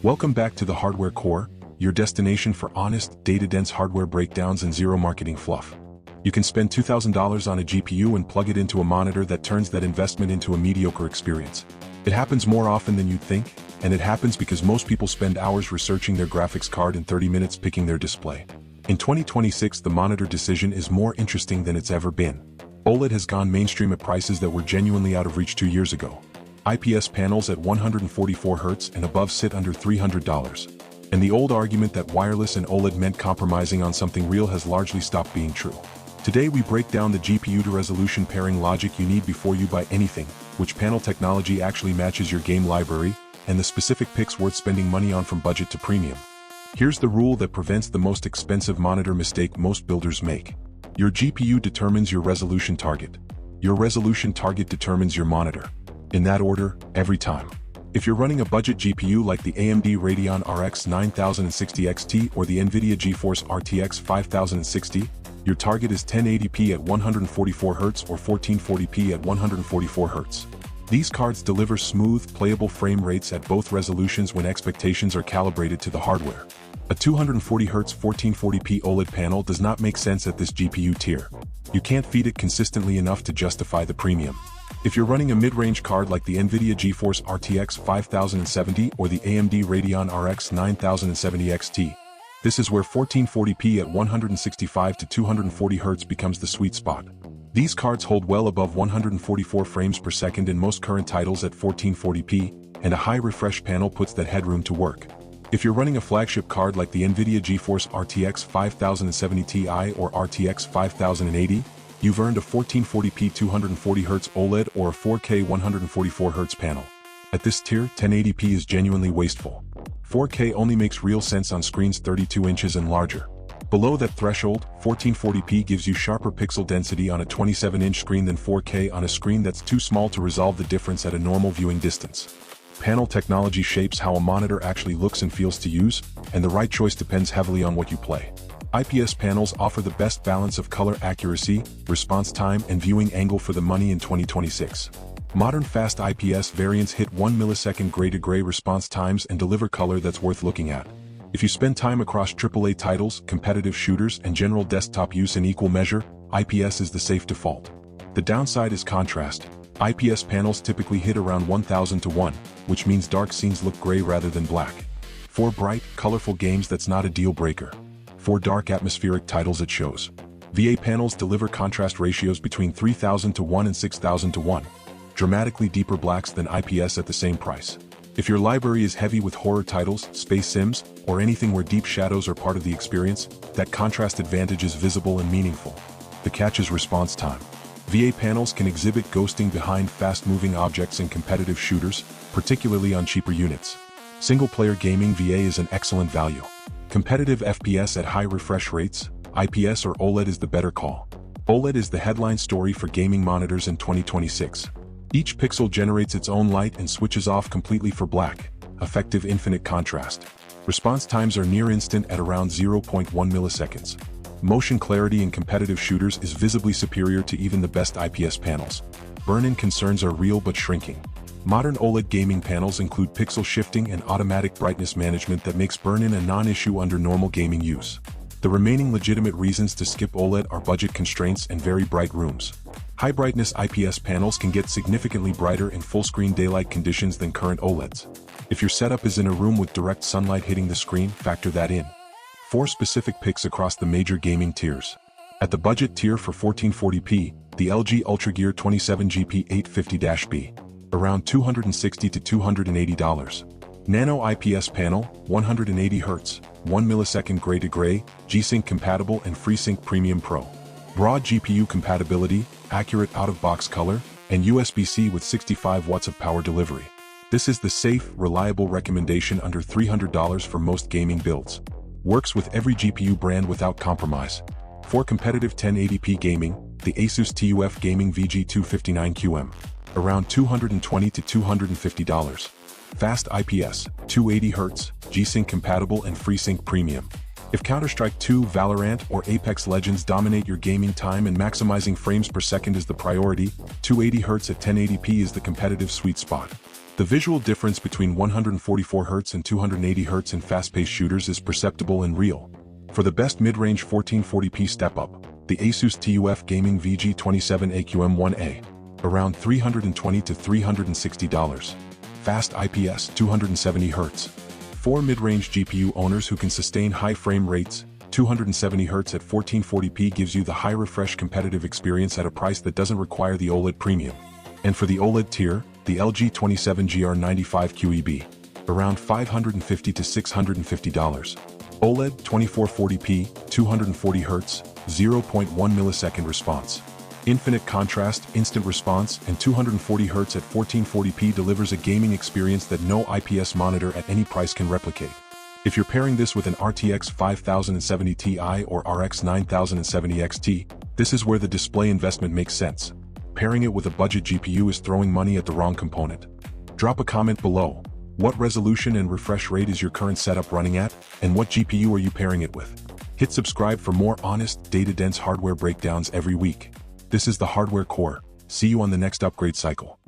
Welcome back to the Hardware Core, your destination for honest, data-dense hardware breakdowns and zero marketing fluff. You can spend $2,000 on a GPU and plug it into a monitor that turns that investment into a mediocre experience. It happens more often than you'd think, and it happens because most people spend hours researching their graphics card and 30 minutes picking their display. In 2026, the monitor decision is more interesting than it's ever been. OLED has gone mainstream at prices that were genuinely out of reach 2 years ago. IPS panels at 144 Hz and above sit under $300. And the old argument that wireless and OLED meant compromising on something real has largely stopped being true. Today we break down the GPU to resolution pairing logic you need before you buy anything, which panel technology actually matches your game library, and the specific picks worth spending money on from budget to premium. Here's the rule that prevents the most expensive monitor mistake most builders make. Your GPU determines your resolution target. Your resolution target determines your monitor. In that order, every time. If you're running a budget GPU like the AMD Radeon RX 9060 XT or the NVIDIA GeForce RTX 5060, your target is 1080p at 144 Hz or 1440p at 144 Hz. These cards deliver smooth, playable frame rates at both resolutions when expectations are calibrated to the hardware. A 240 Hz 1440p OLED panel does not make sense at this GPU tier. You can't feed it consistently enough to justify the premium. If you're running a mid-range card like the NVIDIA GeForce RTX 5070 or the AMD Radeon RX 9070 XT, this is where 1440p at 165 to 240 Hz becomes the sweet spot. These cards hold well above 144 frames per second in most current titles at 1440p, and a high refresh panel puts that headroom to work. If you're running a flagship card like the NVIDIA GeForce RTX 5070 Ti or RTX 5080, you've earned a 1440p 240Hz OLED or a 4K 144Hz panel. At this tier, 1080p is genuinely wasteful. 4K only makes real sense on screens 32 inches and larger. Below that threshold, 1440p gives you sharper pixel density on a 27-inch screen than 4K on a screen that's too small to resolve the difference at a normal viewing distance. Panel technology shapes how a monitor actually looks and feels to use, and the right choice depends heavily on what you play. IPS panels offer the best balance of color accuracy, response time, and viewing angle for the money in 2026. Modern fast IPS variants hit 1 millisecond gray-to-gray response times and deliver color that's worth looking at. If you spend time across AAA titles, competitive shooters, and general desktop use in equal measure, IPS is the safe default. The downside is contrast. IPS panels typically hit around 1000 to 1, which means dark scenes look gray rather than black. For bright, colorful games, that's not a deal breaker. For dark, atmospheric titles, it shows. VA panels deliver contrast ratios between 3000 to 1 and 6000 to 1. Dramatically deeper blacks than IPS at the same price. If your library is heavy with horror titles, space sims, or anything where deep shadows are part of the experience, that contrast advantage is visible and meaningful. The catch is response time. VA panels can exhibit ghosting behind fast-moving objects in competitive shooters, particularly on cheaper units. Single-player gaming VA is an excellent value. Competitive FPS at high refresh rates, IPS or OLED is the better call. OLED is the headline story for gaming monitors in 2026. Each pixel generates its own light and switches off completely for black, effective infinite contrast. Response times are near instant at around 0.1 milliseconds. Motion clarity in competitive shooters is visibly superior to even the best IPS panels. Burn-in concerns are real but shrinking. Modern OLED gaming panels include pixel shifting and automatic brightness management that makes burn-in a non-issue under normal gaming use. The remaining legitimate reasons to skip OLED are budget constraints and very bright rooms. High-brightness IPS panels can get significantly brighter in full-screen daylight conditions than current OLEDs. If your setup is in a room with direct sunlight hitting the screen, factor that in. 4 specific picks across the major gaming tiers. At the budget tier for 1440p, the LG UltraGear 27GP850-B. Around $260 to $280. Nano IPS panel, 180 Hz, 1 millisecond gray-to-gray, G-Sync compatible and FreeSync Premium Pro. Broad GPU compatibility, accurate out-of-box color, and USB-C with 65 watts of power delivery. This is the safe, reliable recommendation under $300 for most gaming builds. Works with every GPU brand without compromise. For competitive 1080p gaming, the Asus TUF Gaming VG259QM. Around $220 to $250. Fast IPS, 280 Hz, G-Sync compatible and FreeSync Premium. If Counter-Strike 2, Valorant, or Apex Legends dominate your gaming time and maximizing frames per second is the priority, 280 Hz at 1080p is the competitive sweet spot. The visual difference between 144Hz and 280Hz in fast-paced shooters is perceptible and real. For the best mid-range 1440p step-up, the Asus TUF Gaming VG27AQM1A, around $320 to $360. Fast IPS 270Hz. For mid-range GPU owners who can sustain high frame rates, 270Hz at 1440p gives you the high refresh competitive experience at a price that doesn't require the OLED premium. And for the OLED tier, the LG 27GR95QEB, around $550 to $650. OLED 2440p, 240Hz, 0.1 millisecond response. Infinite contrast, instant response, and 240Hz at 1440p delivers a gaming experience that no IPS monitor at any price can replicate. If you're pairing this with an RTX 5070 Ti or RX 9070 XT, this is where the display investment makes sense. Pairing it with a budget GPU is throwing money at the wrong component. Drop a comment below. What resolution and refresh rate is your current setup running at, and what GPU are you pairing it with? Hit subscribe for more honest, data-dense hardware breakdowns every week. This is the Hardware Core. See you on the next upgrade cycle.